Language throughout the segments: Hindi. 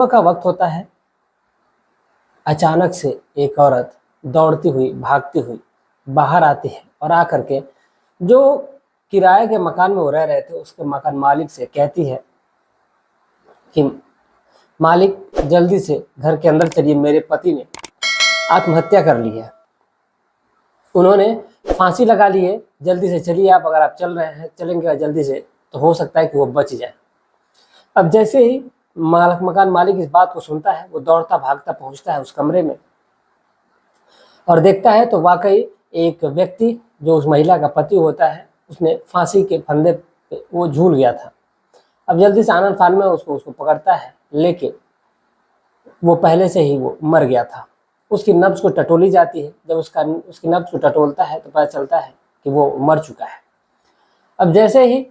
सुबह का वक्त होता है। अचानक से एक औरत दौड़ती हुई भागती हुई बाहर आती है और आकर के जो किराए के मकान में वो रह रहे थे उसके मकान मालिक से कहती है कि मालिक जल्दी से घर के अंदर चलिए, मेरे पति ने आत्महत्या कर ली है, उन्होंने फांसी लगा ली है, जल्दी से चलिए आप। अगर आप चल रहे हैं चलेंगे जल्दी से तो हो सकता है कि वो बच जाए। अब जैसे ही मकान मालिक इस बात को सुनता है वो दौड़ता भागता पहुंचता है उस कमरे में और देखता है तो वाकई एक व्यक्ति जो उस महिला का पति होता है उसने फांसी के फंदे पे वो झूल गया था। अब जल्दी से आनन फान में उसको पकड़ता है, लेकिन वो पहले से ही वो मर गया था। उसकी नब्ज को टटोली जाती है। जब उसकी नब्ज को टटोलता है तो पता चलता है कि वो मर चुका है। अब जैसे ही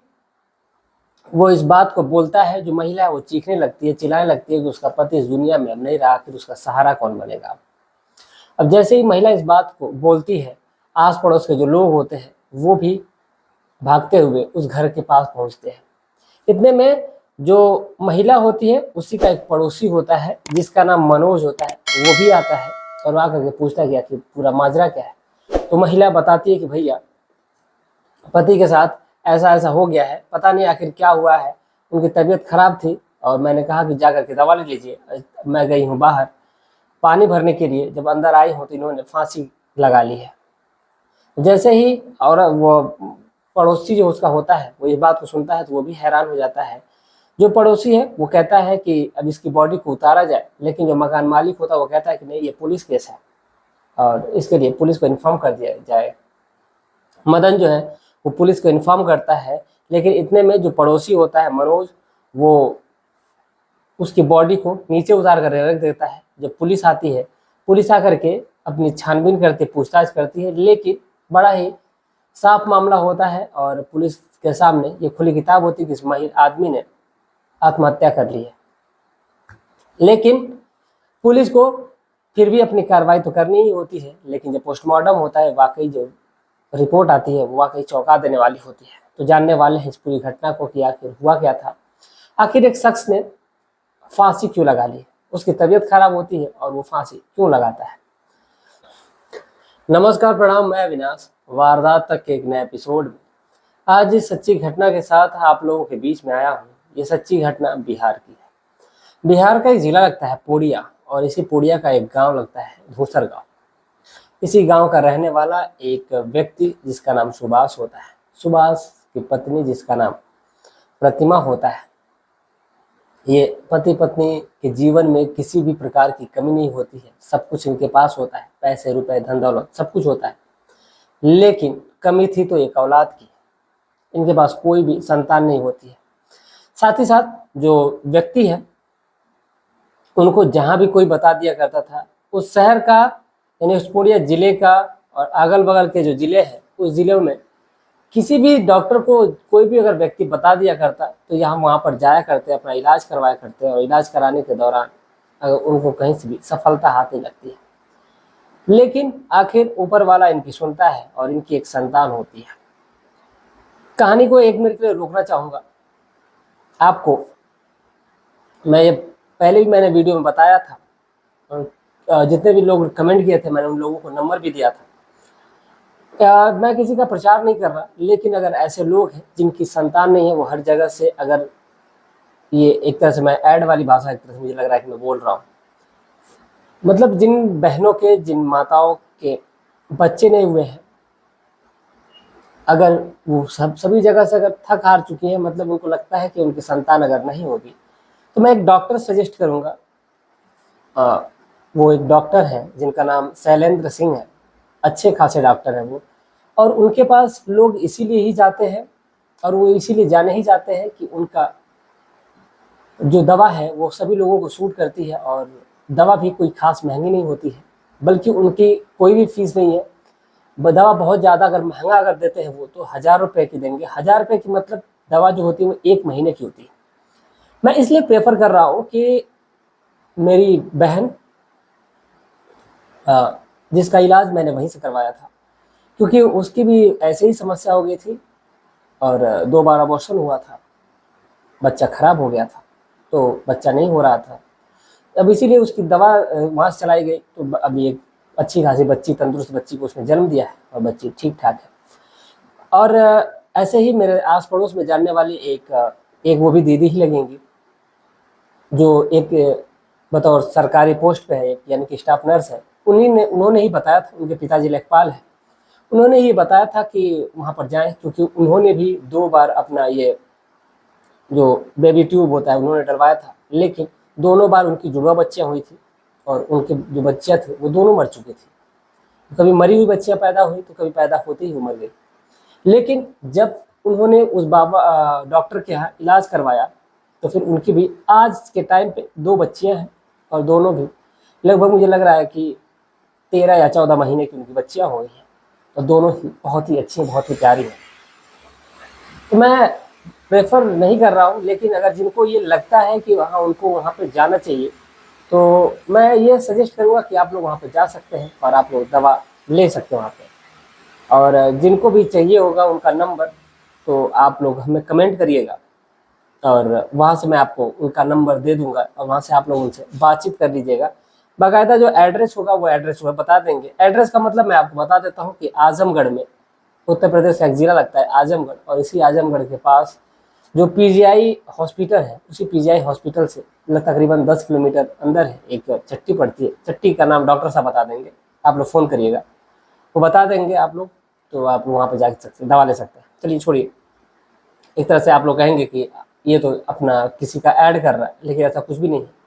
वो इस बात को बोलता है, जो महिला है वो चीखने लगती है, चिल्लाने लगती है कि उसका पति इस दुनिया में अब नहीं रहा, फिर उसका सहारा कौन बनेगा। अब जैसे ही महिला इस बात को बोलती है, आस पड़ोस के जो लोग होते हैं वो भी भागते हुए उस घर के पास पहुंचते हैं। इतने में जो महिला होती है उसी का एक पड़ोसी होता है जिसका नाम मनोज होता है, वो भी आता है और आकर के पूछता है कि आखिर पूरा माजरा क्या है। तो महिला बताती है कि भैया पति के साथ ऐसा ऐसा हो गया है, पता नहीं आखिर क्या हुआ है, उनकी तबीयत खराब थी और मैंने कहा कि जाकर के दवा ले लीजिए। मैं गई हूँ बाहर पानी भरने के लिए, जब अंदर आई हूँ तो इन्होंने फांसी लगा ली है। जैसे ही और वो पड़ोसी जो उसका होता है वो इस बात को सुनता है तो वो भी हैरान हो जाता है। जो पड़ोसी है वो कहता है कि अब इसकी बॉडी को उतारा जाए, लेकिन जो मकान मालिक होता है वो कहता है कि नहीं, ये पुलिस केस है और इसके लिए पुलिस को इन्फॉर्म कर दिया जाए। मदन जो है वो पुलिस को इन्फॉर्म करता है, लेकिन इतने में जो पड़ोसी होता है मनोज, वो उसकी बॉडी को नीचे उतार कर रख देता है। जब पुलिस आती है, पुलिस आकर के अपनी छानबीन करती है, पूछताछ करती है, लेकिन बड़ा ही साफ मामला होता है और पुलिस के सामने ये खुली किताब होती है कि इस महिला आदमी ने आत्महत्या कर ली है। लेकिन पुलिस को फिर भी अपनी कार्रवाई तो करनी ही होती है, लेकिन जब पोस्टमार्टम होता है वाकई जो रिपोर्ट आती है वो वाकई चौंका देने वाली होती है। तो जानने वाले हैं इस पूरी घटना को कि आखिर हुआ क्या था, आखिर एक शख्स ने फांसी क्यों लगा ली, उसकी तबीयत खराब होती है और वो फांसी क्यों लगाता है। नमस्कार, प्रणाम, मैं अविनाश, वारदात तक के एक नए एपिसोड में आज इस सच्ची घटना के साथ आप लोगों के बीच में आया हूँ। ये सच्ची घटना बिहार की है। बिहार का एक जिला लगता है पूर्णिया और इसी पूर्णिया का एक गांव लगता है धूसर गांव। इसी गांव का रहने वाला एक व्यक्ति जिसका नाम सुभाष होता है, सुभाष की पत्नी जिसका नाम प्रतिमा होता है। ये पति पत्नी के जीवन में किसी भी प्रकार की कमी नहीं होती है, सब कुछ इनके पास होता है, पैसे रुपए धन दौलत सब कुछ होता है, लेकिन कमी थी तो एक औलाद की। इनके पास कोई भी संतान नहीं होती है। साथ ही साथ जो व्यक्ति है उनको जहां भी कोई बता दिया करता था उस शहर का यानी उस पूर्णिया जिले का और अगल बगल के जो जिले हैं उस जिले में किसी भी डॉक्टर को कोई भी अगर व्यक्ति बता दिया करता तो यहाँ वहाँ पर जाया करते, अपना इलाज करवाया करते और इलाज कराने के दौरान अगर उनको कहीं से भी सफलता हाथ नहीं लगती है, लेकिन आखिर ऊपर वाला इनकी सुनता है और इनकी एक संतान होती है। कहानी को एक मिनट के लिए रोकना चाहूँगा आपको। मैं ये पहले भी मैंने वीडियो में बताया था और जितने भी लोग कमेंट किए थे मैंने उन लोगों को नंबर भी दिया था। मैं किसी का प्रचार नहीं कर रहा, लेकिन अगर ऐसे लोग हैं जिनकी संतान नहीं है, वो हर जगह से अगर ये एक तरह से मैं ऐड वाली भाषा एक तरह से मुझे लग रहा है कि मैं बोल रहा हूँ, मतलब जिन बहनों के जिन माताओं के बच्चे नहीं हुए हैं, अगर वो सभी जगह से अगर थक हार चुकी हैं, मतलब उनको लगता है कि उनकी संतान अगर नहीं होगी, तो मैं एक डॉक्टर सजेस्ट करूँगा। वो एक डॉक्टर है जिनका नाम शैलेंद्र सिंह है, अच्छे खासे डॉक्टर हैं वो, और उनके पास लोग इसीलिए ही जाते हैं और वो इसीलिए जाने ही जाते हैं कि उनका जो दवा है वो सभी लोगों को सूट करती है और दवा भी कोई खास महंगी नहीं होती है, बल्कि उनकी कोई भी फीस नहीं है। दवा बहुत ज़्यादा अगर महंगा अगर देते हैं वो तो 1000 रुपये की देंगे। 1000 रुपये की मतलब दवा जो होती है वो 1 महीने की होती है। मैं इसलिए प्रेफर कर रहा हूँ कि मेरी बहन जिसका इलाज मैंने वहीं से करवाया था, क्योंकि उसकी भी ऐसे ही समस्या हो गई थी और 2 बार अबॉर्शन हुआ था, बच्चा खराब हो गया था, तो बच्चा नहीं हो रहा था। अब इसीलिए उसकी दवा वहाँ से चलाई गई। तो अभी एक अच्छी खासी बच्ची, तंदुरुस्त बच्ची को उसने जन्म दिया है और बच्ची ठीक ठाक है। और ऐसे ही मेरे आस पड़ोस में जानने वाली एक वो भी दीदी ही लगेंगी, जो एक बतौर सरकारी पोस्ट पे है, यानी कि स्टाफ नर्स है। उन्होंने ही बताया था, उनके पिताजी लेखपाल हैं, उन्होंने ये बताया था कि वहाँ पर जाएं, क्योंकि उन्होंने भी 2 बार अपना ये जो बेबी ट्यूब होता है उन्होंने डलवाया था, लेकिन दोनों बार उनकी जुड़वा बच्चियाँ हुई थी और उनके जो बच्चियाँ थे वो दोनों मर चुकी थी। कभी मरी हुई बच्चियाँ पैदा हुई तो कभी पैदा होते ही वो मर गई। लेकिन जब उन्होंने उस डॉक्टर के यहाँ इलाज करवाया तो फिर उनकी भी आज के टाइम पे 2 बच्चियाँ हैं और दोनों भी लगभग मुझे लग रहा है कि 13 या 14 महीने की उनकी बच्चियाँ हो गई हैं और दोनों ही बहुत ही अच्छी, बहुत ही प्यारी हैं। तो मैं प्रेफर नहीं कर रहा हूँ, लेकिन अगर जिनको ये लगता है कि वहाँ उनको वहाँ पे जाना चाहिए तो मैं ये सजेस्ट करूँगा कि आप लोग वहाँ पे जा सकते हैं और आप लोग दवा ले सकते हैं वहाँ पे। और जिनको भी चाहिए होगा उनका नंबर, तो आप लोग हमें कमेंट करिएगा और वहाँ से मैं आपको उनका नंबर दे दूंगा और वहाँ से आप लोग उनसे बातचीत कर लीजिएगा। बाकायदा जो एड्रेस होगा वो एड्रेस वह बता देंगे। एड्रेस का मतलब मैं आपको बता देता हूँ कि आजमगढ़ में, उत्तर प्रदेश का एक ज़िला लगता है आजमगढ़, और इसी आजमगढ़ के पास जो पीजीआई हॉस्पिटल है, उसी पीजीआई हॉस्पिटल से तकरीबन 10 किलोमीटर अंदर है एक चट्टी पड़ती है। चट्टी का नाम डॉक्टर साहब बता देंगे, आप लोग फ़ोन करिएगा, वो बता देंगे आप लोग, तो आप वहाँ पर जा सकते दवा ले सकते हैं। चलिए छोड़िए, एक तरह से आप लोग कहेंगे कि ये तो अपना किसी का ऐड कर रहा है, लेकिन ऐसा कुछ भी नहीं है।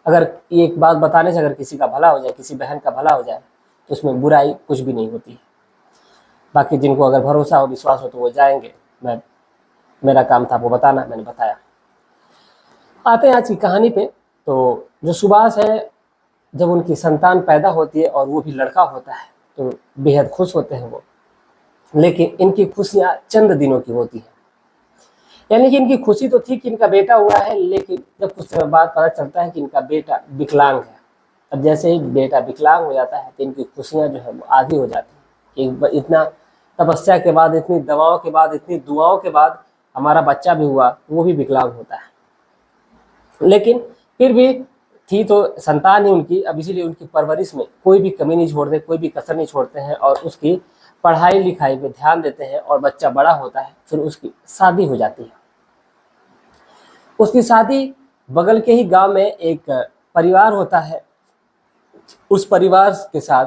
अगर एक बात बताने से अगर किसी का भला हो जाए, किसी बहन का भला हो जाए, तो उसमें बुराई कुछ भी नहीं होती है। बाकी जिनको अगर भरोसा हो, विश्वास हो, तो वो जाएंगे। मेरा काम था वो बताना, मैंने बताया। आते हैं आज की कहानी पे। तो जो सुभाष है, जब उनकी संतान पैदा होती है और वो भी लड़का होता है तो बेहद खुश होते हैं वो, लेकिन इनकी खुशियाँ चंद दिनों की होती हैं। यानी कि इनकी खुशी तो थी कि इनका बेटा हुआ है, लेकिन जब कुछ समय बाद पता चलता है कि इनका बेटा विकलांग है। अब जैसे ही बेटा विकलांग हो जाता है तो इनकी खुशियाँ जो है वो आधी हो जाती हैं कि इतना तपस्या के बाद, इतनी दवाओं के बाद, इतनी दुआओं के बाद हमारा बच्चा भी हुआ, वो भी विकलांग होता है। लेकिन फिर भी थी तो संतान ही उनकी, अब इसीलिए उनकी परवरिश में कोई भी कमी नहीं छोड़ते, कोई भी कसर नहीं छोड़ते हैं और उसकी पढ़ाई लिखाई पे ध्यान देते हैं। और बच्चा बड़ा होता है, फिर उसकी शादी हो जाती है। उसकी शादी बगल के ही गांव में एक परिवार होता है, उस परिवार के साथ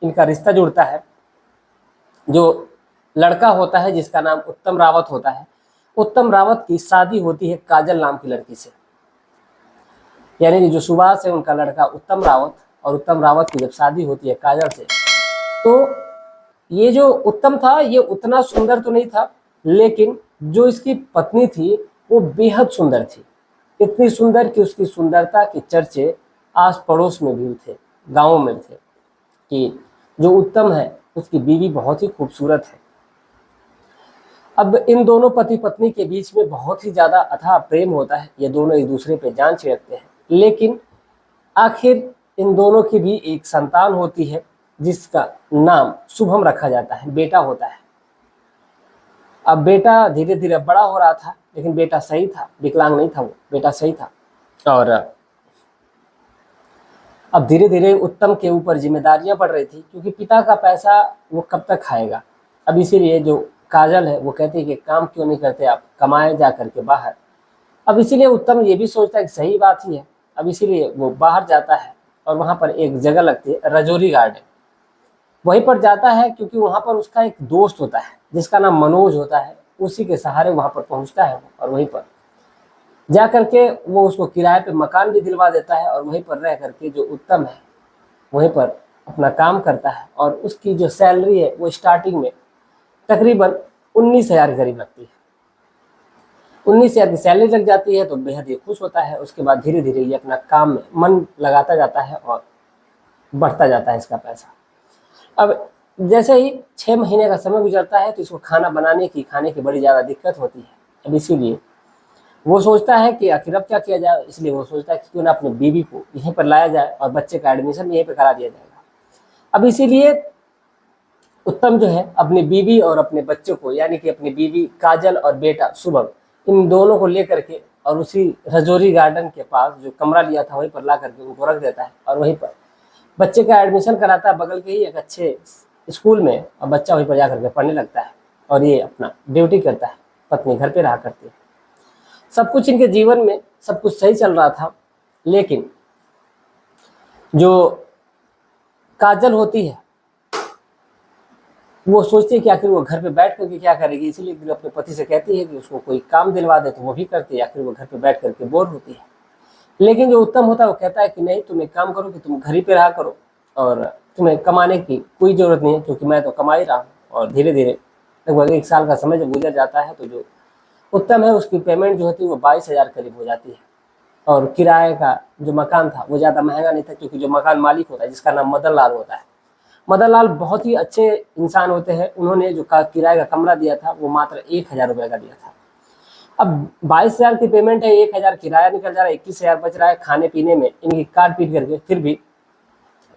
इनका रिश्ता जुड़ता है। जो लड़का होता है जिसका नाम उत्तम रावत होता है, उत्तम रावत की शादी होती है काजल नाम की लड़की से। यानी कि जो सुभाष है उनका लड़का उत्तम रावत, और उत्तम रावत की जब शादी होती है काजल से, तो ये जो उत्तम था ये उतना सुंदर तो नहीं था, लेकिन जो इसकी पत्नी थी वो बेहद सुंदर थी। इतनी सुंदर कि उसकी सुंदरता के चर्चे आस पड़ोस में भी थे, गाँव में थे, कि जो उत्तम है उसकी बीवी बहुत ही खूबसूरत है। अब इन दोनों पति पत्नी के बीच में बहुत ही ज़्यादा अथाह प्रेम होता है, ये दोनों एक दूसरे पे जान छिड़कते हैं। लेकिन आखिर इन दोनों की भी एक संतान होती है जिसका नाम शुभम रखा जाता है, बेटा होता है। अब बेटा धीरे धीरे बड़ा हो रहा था, लेकिन बेटा सही था, विकलांग नहीं था वो, बेटा सही था। और अब धीरे धीरे उत्तम के ऊपर जिम्मेदारियां बढ़ रही थी, क्योंकि पिता का पैसा वो कब तक खाएगा। अब इसीलिए जो काजल है वो कहती है कि काम क्यों नहीं करते आप, कमाए जा करके बाहर। अब इसीलिए उत्तम ये भी सोचता है कि सही बात ही है। अब इसीलिए वो बाहर जाता है और वहाँ पर एक जगह लगती है रजौरी गार्डन, वहीं पर जाता है, क्योंकि वहाँ पर उसका एक दोस्त होता है जिसका नाम मनोज होता है। उसी के सहारे वहाँ पर पहुँचता है और वहीं पर जा करके वो उसको किराए पे मकान भी दिलवा देता है और वहीं पर रह करके जो उत्तम है वहीं पर अपना काम करता है। और उसकी जो सैलरी है वो स्टार्टिंग में तकरीबन 19,000 के करीब लगती है। 19,000 की सैलरी लग जाती है तो बेहद ही खुश होता है। उसके बाद धीरे धीरे ये अपना काम में मन लगाता जाता है और बढ़ता जाता है इसका पैसा। अब जैसे ही 6 महीने का समय गुजरता है तो इसको खाना बनाने की, खाने की बड़ी ज़्यादा दिक्कत होती है। अब इसीलिए वो सोचता है कि आखिर अब क्या किया जाए, इसलिए वो सोचता है कि क्यों ना अपनी बीवी को यहीं पर लाया जाए और बच्चे का एडमिशन यहीं पर करा दिया जाएगा। अब इसीलिए उत्तम जो है अपनी बीवी और अपने बच्चों को, यानी कि अपनी बीवी काजल और बेटा शुभम, इन दोनों को लेकर के और उसी रजौरी गार्डन के पास जो कमरा लिया था वहीं पर ला करके उनको रख देता है और वहीं पर बच्चे का एडमिशन कराता है बगल के ही एक अच्छे स्कूल में, और बच्चा वहीं पर जा करके पढ़ने लगता है और ये अपना ड्यूटी करता है, पत्नी घर पे रहा करती है। सब कुछ इनके जीवन में सब कुछ सही चल रहा था, लेकिन जो काजल होती है वो सोचती है कि आखिर वो घर पे बैठ करके क्या करेगी, इसीलिए एक दिन अपने पति से कहती है कि उसको कोई काम दिलवा दे, तो वो भी करती है। आखिर वो घर पे बैठ करके बोर होती है, लेकिन जो उत्तम होता है वो कहता है कि नहीं, तुम एक काम करो कि तुम घर ही पे रहा करो और तुम्हें कमाने की कोई ज़रूरत नहीं है, क्योंकि मैं तो कमा ही रहा हूँ। और धीरे धीरे लगभग 1 साल का समय जब गुजर जाता है तो जो उत्तम है उसकी पेमेंट जो होती है वो 22,000 करीब हो जाती है। और किराए का जो मकान था वो ज़्यादा महंगा नहीं था, क्योंकि जो मकान मालिक होता है जिसका नाम मदन लाल होता है, मदन लाल बहुत ही अच्छे इंसान होते हैं। उन्होंने जो किराए का कमरा दिया था वो मात्र 1,000 रुपये का दिया था। अब 22,000 की पेमेंट है, 1,000 किराया निकल जा रहा है, 21,000 बच रहा है खाने पीने में इनकी काट पीट करके, फिर भी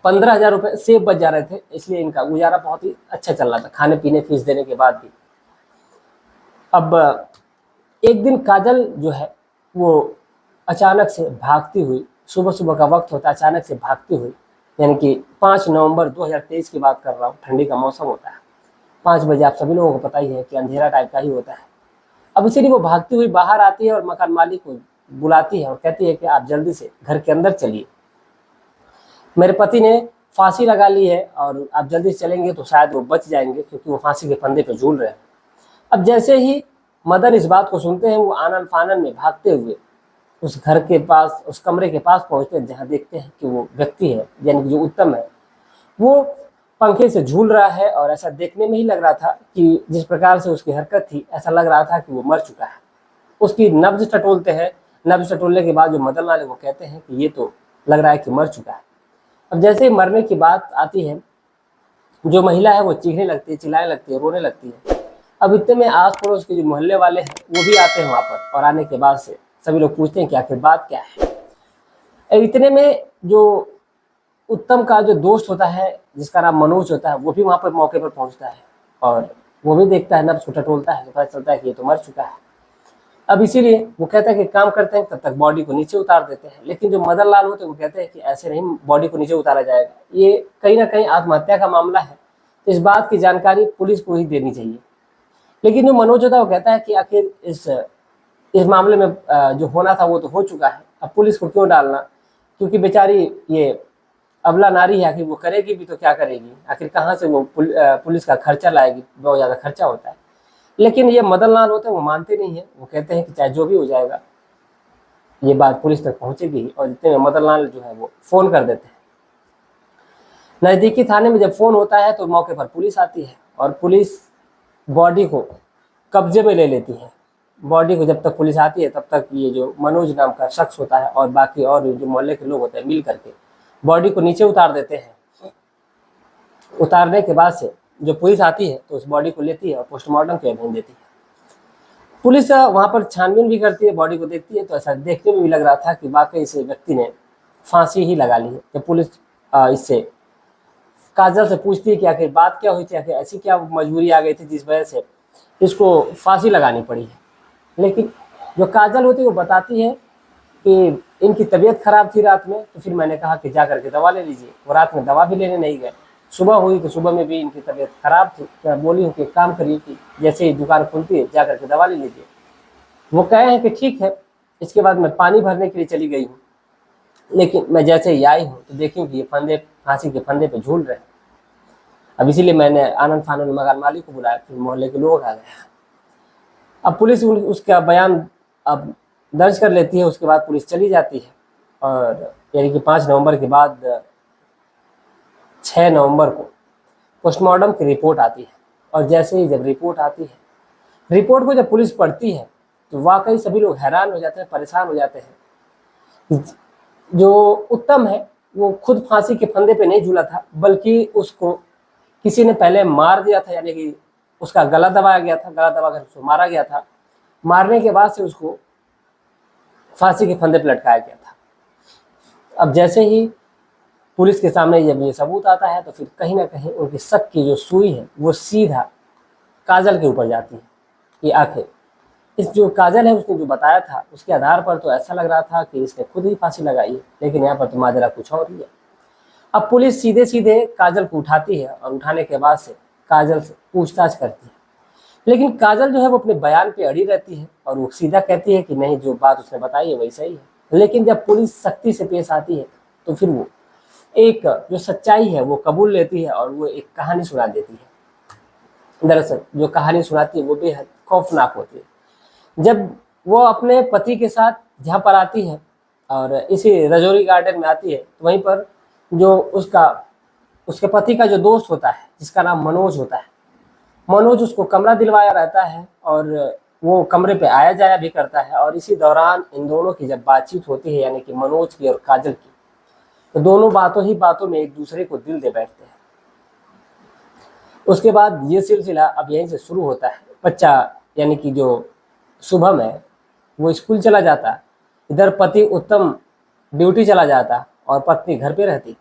15,000 रुपये सेब बच जा रहे थे, इसलिए इनका गुजारा बहुत ही अच्छा चल रहा था खाने पीने फीस देने के बाद भी। अब एक दिन काजल जो है वो अचानक से भागती हुई, सुबह सुबह का वक्त होता है, अचानक से भागती हुई, यानी कि 5 नवंबर 2023 की बात कर रहा हूँ, ठंडी का मौसम होता है, 5 बजे आप सभी लोगों को पता ही है कि अंधेरा टाइप का ही होता है। अब इसीलिए वो भागती हुई बाहर आती है और मकान मालिक को बुलाती है और कहती है कि आप जल्दी से घर के अंदर चलिए, मेरे पति ने फांसी लगा ली है और आप जल्दी से चलेंगे तो शायद वो बच जाएंगे, क्योंकि वो फांसी के फंदे पे झूल रहे हैं। अब जैसे ही मदन इस बात को सुनते हैं वो आनन फानन में भागते हुए उस घर के पास, उस कमरे के पास पहुंचते हैं, जहां देखते हैं कि वो व्यक्ति है, यानी कि जो उत्तम है, वो पंखे से झूल रहा है। और ऐसा देखने में ही लग रहा था कि जिस प्रकार से उसकी हरकत थी, ऐसा लग रहा था कि वो मर चुका है। उसकी नब्ज टटोलते हैं, नब्ज टटोलने के बाद जो मदन लाल है वो कहते हैं कि ये तो लग रहा है कि मर चुका है। अब जैसे ही मरने की बात आती है, जो महिला है वो चीखने लगती है, चिल्लाने लगती है, रोने लगती है। अब इतने में आस पड़ोस के जो मोहल्ले वाले हैं वो भी आते हैं वहाँ पर, और आने के बाद से सभी लोग पूछते हैं कि आखिर बात क्या है। इतने में जो उत्तम का जो दोस्त होता है जिसका नाम मनोज होता है, वो भी वहाँ पर मौके पर पहुँचता है और वो भी देखता है, नब्ज को टटोलता है, तो पता चलता है कि ये तो मर चुका है। अब इसीलिए वो कहता है कि काम करते हैं, तब तक बॉडी को नीचे उतार देते हैं। लेकिन जो मदन लाल होते हैं वो कहते हैं कि ऐसे नहीं बॉडी को नीचे उतारा जाएगा, ये कहीं ना कहीं आत्महत्या का मामला है, तो इस बात की जानकारी पुलिस को ही देनी चाहिए। लेकिन जो मनोज होता है वो कहता है कि आखिर इस मामले में जो होना था वो तो हो चुका है, अब पुलिस को क्यों डालना, क्योंकि बेचारी ये अबला नारी है, आखिर वो करेगी भी तो क्या करेगी, आखिर कहाँ से वो पुलिस का खर्चा लाएगी, बहुत ज़्यादा खर्चा होता है। लेकिन ये मदन लाल होते हैं वो मानते नहीं है, वो कहते हैं कि चाहे जो भी हो जाएगा ये बात पुलिस तक पहुंचेगी। और इतने में मदन लाल जो है वो फ़ोन कर देते हैं। नज़दीकी थाने में जब फ़ोन होता है तो मौके पर पुलिस आती है और पुलिस बॉडी को कब्जे में ले लेती है। बॉडी को जब तक पुलिस आती है तब तक ये जो मनोज नाम का शख्स होता है और बाकी और जो मोहल्ले के लोग होते हैं मिल करके बॉडी को नीचे उतार देते हैं। उतारने के बाद से जो पुलिस आती है तो उस बॉडी को लेती है और पोस्टमार्टम के लिए भेज देती है। पुलिस वहाँ पर छानबीन भी करती है, बॉडी को देखती है, तो ऐसा देखने में भी लग रहा था कि वाकई इस व्यक्ति ने फांसी ही लगा ली है। जब पुलिस इससे काजल से पूछती है कि आखिर बात क्या हुई थी, आखिर ऐसी क्या मजबूरी आ गई थी जिस वजह से इसको फांसी लगानी पड़ी है। लेकिन जो काजल होती है वो बताती है कि इनकी तबीयत खराब थी रात में, तो फिर मैंने कहा कि जा करके दवा ले लीजिए। वो रात में दवा भी लेने नहीं गए। सुबह हुई तो सुबह में भी इनकी तबीयत खराब थी, तो मैं बोली हूँ कि काम करिए कि जैसे ही दुकान खुलती है जा करके दवा ले लीजिए। वो कहे हैं कि ठीक है। इसके बाद मैं पानी भरने के लिए चली गई हूँ, लेकिन मैं जैसे ही आई हूँ तो देखी कि ये फंदे, फांसी के फंदे पे झूल रहे हैं। अब इसीलिए मैंने आनंद फानंद मकान मालिक को बुलाया, फिर मोहल्ले के लोग आ गए। अब पुलिस उसका बयान अब दर्ज कर लेती है, उसके बाद पुलिस चली जाती है। और यानी कि 5 नवंबर के बाद 6 नवंबर को पोस्टमार्टम की रिपोर्ट आती है। और जैसे ही जब रिपोर्ट आती है, रिपोर्ट को जब पुलिस पढ़ती है तो वाकई सभी लोग हैरान हो जाते हैं, परेशान हो जाते हैं। जो उत्तम है वो खुद फांसी के फंदे पे नहीं झूला था, बल्कि उसको किसी ने पहले मार दिया था, यानी कि उसका गला दबाया गया था, गला दबा कर उसको मारा गया था। मारने के बाद से उसको फांसी के फंदे पर लटकाया गया था। अब जैसे ही पुलिस के सामने जब ये सबूत आता है तो फिर कहीं ना कहीं उनकी शक की जो सुई है वो सीधा काजल के ऊपर जाती है कि आखिर इस जो काजल है उसने जो बताया था उसके आधार पर तो ऐसा लग रहा था कि इसने खुद ही फांसी लगाई है, लेकिन यहाँ पर तो माजरा कुछ और ही है। अब पुलिस सीधे सीधे काजल को उठाती है और उठाने के बाद से काजल से पूछताछ करती है, लेकिन काजल जो है वो अपने बयान पे अड़ी रहती है और वो सीधा कहती है कि नहीं, जो बात उसने बताई है वही सही है। लेकिन जब पुलिस सख्ती से पेश आती है तो फिर वो एक जो सच्चाई है वो कबूल लेती है और वो एक कहानी सुना देती है। दरअसल जो कहानी सुनाती है वो बेहद खौफनाक होती है। जब वो अपने पति के साथ जहाँ पर आती है और इसी रजौरी गार्डन में आती है, तो वहीं पर जो उसके पति का जो दोस्त होता है जिसका नाम मनोज होता है, मनोज उसको कमरा दिलवाया रहता है और वो कमरे पे आया जाया भी करता है। और इसी दौरान इन दोनों की जब बातचीत होती है, यानी कि मनोज की और काजल की, तो दोनों बातों ही बातों में एक दूसरे को दिल दे बैठते हैं। उसके बाद ये सिलसिला अब यहीं से शुरू होता है। बच्चा यानी कि जो शुभम है वो स्कूल चला जाता, इधर पति उत्तम ड्यूटी चला जाता और पत्नी घर पे रहती।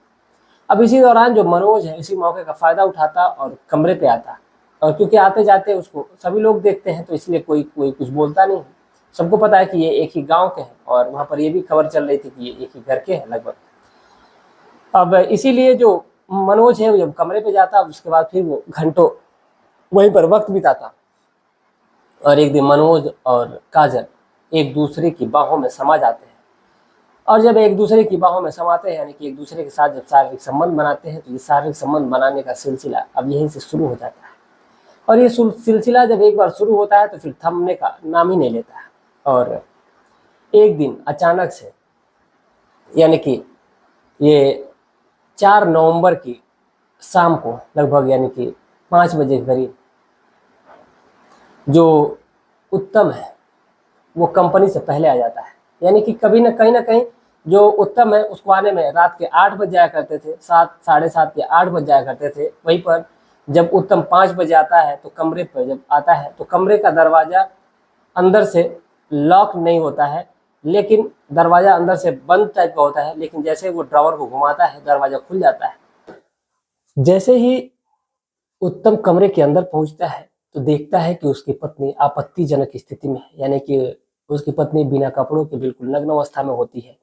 अब इसी दौरान जो मनोज है इसी मौके का फायदा उठाता और कमरे पे आता, और क्योंकि आते जाते उसको सभी लोग देखते हैं तो इसलिए कोई कोई कुछ बोलता नहीं है। सबको पता है कि ये एक ही गांव के हैं और वहां पर ये भी खबर चल रही थी कि ये एक ही घर के हैं लगभग। अब इसीलिए जो मनोज है वो जब कमरे पे जाता उसके बाद फिर वो घंटों वहीं पर वक्त बिताता। और एक दिन मनोज और काजल एक दूसरे की बाहों में समा जाते हैं, और जब एक दूसरे की बाहों में समाते हैं यानी कि एक दूसरे के साथ जब शारीरिक संबंध बनाते हैं, तो ये शारीरिक संबंध बनाने का सिलसिला अब यहीं से शुरू हो जाता है। और ये सिलसिला जब एक बार शुरू होता है तो फिर थमने का नाम ही नहीं लेता है। और एक दिन अचानक से, यानी कि ये 4 नवंबर की शाम को लगभग, यानी कि 5 बजे के करीब, जो उत्तम है वो कंपनी से पहले आ जाता है। यानी कि कभी ना कहीं जो उत्तम है उसको आने में रात के 8 बज जाया करते थे, 7, साढ़े 7 या 8 बज जाया करते थे। वहीं पर जब उत्तम 5 बजे आता है तो कमरे पर जब आता है तो कमरे का दरवाजा अंदर से लॉक नहीं होता है, लेकिन दरवाजा अंदर से बंद टाइप का होता है। लेकिन जैसे वो ड्रॉवर को घुमाता है दरवाजा खुल जाता है। जैसे ही उत्तम कमरे के अंदर पहुंचता है तो देखता है कि उसकी पत्नी आपत्तिजनक स्थिति में है, यानी कि उसकी पत्नी बिना कपड़ों के बिल्कुल नग्न अवस्था में होती है।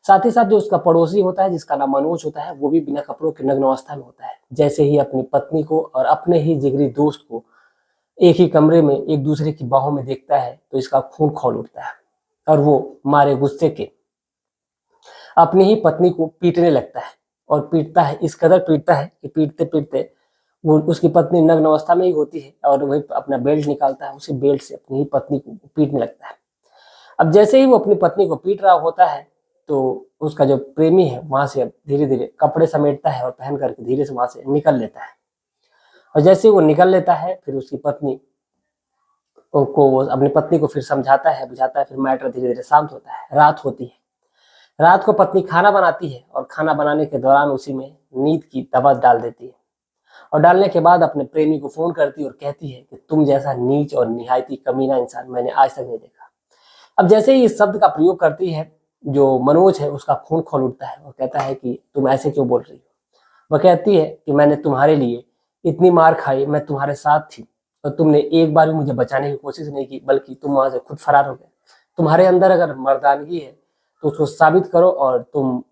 साथ ही साथ जो उसका पड़ोसी होता है जिसका नाम मनोज होता है वो भी बिना कपड़ों के नग्न अवस्था में होता है। जैसे ही अपनी पत्नी को और अपने ही जिगरी दोस्त को एक ही कमरे में एक दूसरे की बाहों में देखता है तो इसका खून खौल उठता है और वो मारे गुस्से के अपनी ही पत्नी को पीटने लगता है। और पीटता है, इस कदर पीटता है कि पीटते पीटते वो उसकी पत्नी नग्न अवस्था में ही होती है और वही अपना बेल्ट निकालता है, उसी बेल्ट से अपनी ही पत्नी को पीटने लगता है। अब जैसे ही वो अपनी पत्नी को पीट रहा होता है तो उसका जो प्रेमी है वहां से धीरे धीरे कपड़े समेटता है और पहन करके धीरे से वहां से निकल लेता है। और जैसे ही वो निकल लेता है फिर उसकी पत्नी को वो अपनी पत्नी को फिर समझाता है, बुझाता है। फिर मैटर धीरे धीरे शांत होता है। रात होती है। रात को पत्नी खाना बनाती है और खाना बनाने के दौरान उसी में नींद की दवा डाल देती है और डालने के बाद अपने प्रेमी को फोन करती है और कहती है कि तुम जैसा नीच और निहायती कमीना इंसान मैंने आज तक नहीं देखा। अब जैसे ही इस शब्द का प्रयोग करती है, जो मनोज है उसका खून खोल उठता है और कहता है कि तुम ऐसे क्यों बोल रही हो। वह कहती है कि मैंने तुम्हारे लिए इतनी मार खाई, मैं तुम्हारे साथ थी और तुमने एक बार भी मुझे बचाने की कोशिश नहीं की, बल्कि तुम वहां से खुद फरार हो गए। तुम्हारे अंदर अगर मर्दानगी है तो उसको साबित करो और तुम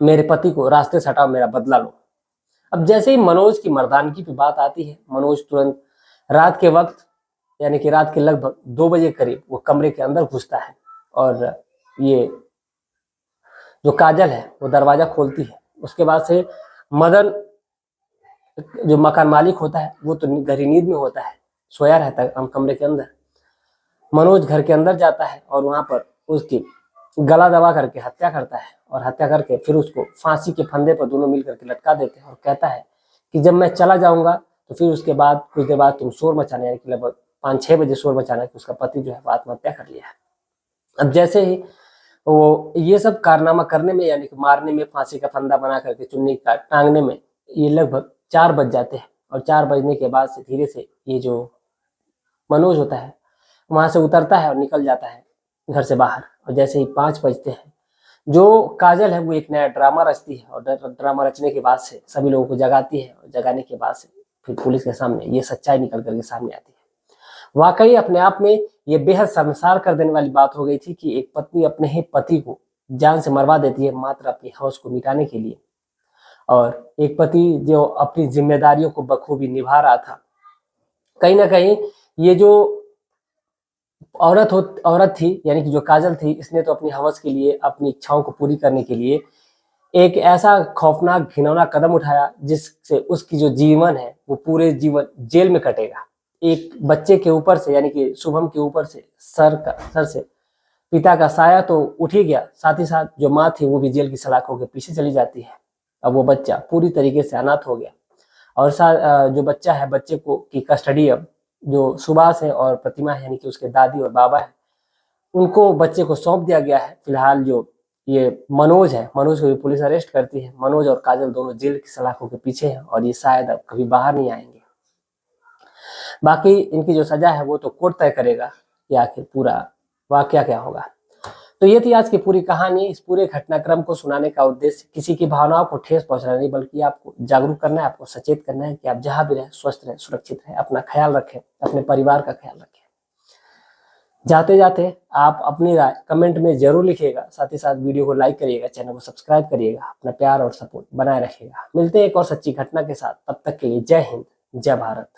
मेरे पति को रास्ते से हटाओ, मेरा बदला लो। अब जैसे ही मनोज की मर्दानगी की बात आती है, मनोज तुरंत रात के वक्त, यानी कि रात के लगभग 2 बजे करीब वो कमरे के अंदर घुसता है और ये जो काजल है वो दरवाजा खोलती है। उसके बाद से मदन, जो मकान मालिक होता है, वो तो गहरी नींद में होता है, सोया रहता है कमरे के अंदर। मनोज घर के अंदर जाता है और वहां पर उसकी गला दबा करके हत्या करता है और हत्या करके फिर उसको फांसी के फंदे पर दोनों मिल करके लटका देते हैं और कहता है कि जब मैं चला जाऊंगा तो फिर उसके बाद कुछ देर बाद तुम शोर मचाने, यानी कि लगभग 5-6 बजे शोर मचाना कि उसका पति जो है वो आत्महत्या कर लिया है। अब जैसे ही वो ये सब कारनामा करने में, यानी कि मारने में, फांसी का फंदा बना करके चुन्नी का टांगने में ये लगभग 4 बज जाते हैं। और 4 बजने के बाद से धीरे से ये जो मनोज होता है वहां से उतरता है और निकल जाता है घर से बाहर। और जैसे ही 5 बजते हैं, जो काजल है वो एक नया ड्रामा रचती है और ड्रामा रचने के बाद से सभी लोगों को जगाती है और जगाने के बाद से फिर पुलिस के सामने ये सच्चाई निकल करके सामने आती है। वाकई अपने आप में ये बेहद शर्मसार कर देने वाली बात हो गई थी कि एक पत्नी अपने ही पति को जान से मरवा देती है मात्र अपनी हवस को मिटाने के लिए। और एक पति जो अपनी जिम्मेदारियों को बखूबी निभा रहा था, कहीं ना कहीं ये जो औरत थी, यानी कि जो काजल थी, इसने तो अपनी हवस के लिए, अपनी इच्छाओं को पूरी करने के लिए एक ऐसा खौफनाक घिनौना कदम उठाया जिससे उसकी जो जीवन है वो पूरे जीवन जेल में कटेगा। एक बच्चे के ऊपर से, यानी कि शुभम के ऊपर से सर से पिता का साया तो उठ ही गया, साथ ही साथ जो माँ थी वो भी जेल की सलाखों के पीछे चली जाती है। अब वो बच्चा पूरी तरीके से अनाथ हो गया और जो बच्चा है, बच्चे को की कस्टडी अब जो सुभाष है और प्रतिमा है, यानी कि उसके दादी और बाबा है, उनको बच्चे को सौंप दिया गया है। फिलहाल जो ये मनोज है, मनोज को भी पुलिस अरेस्ट करती है। मनोज और काजल दोनों जेल की सलाखों के पीछे हैं और ये शायद अब कभी बाहर नहीं आएंगे। बाकी इनकी जो सजा है वो तो कोर्ट तय करेगा कि आखिर पूरा वाकया क्या होगा। तो ये थी आज की पूरी कहानी। इस पूरे घटनाक्रम को सुनाने का उद्देश्य किसी की भावनाओं को ठेस पहुंचाना नहीं, बल्कि आपको जागरूक करना है, आपको सचेत करना है कि आप जहां भी रहें स्वस्थ रहें, सुरक्षित रहें, अपना ख्याल रखें, अपने परिवार का ख्याल रखें। जाते जाते आप अपनी राय कमेंट में जरूर लिखिएगा, साथ ही साथ वीडियो को लाइक करिएगा, चैनल को सब्सक्राइब करिएगा, अपना प्यार और सपोर्ट बनाए रखिएगा। मिलते हैं एक और सच्ची घटना के साथ, तब तक के लिए जय हिंद, जय भारत।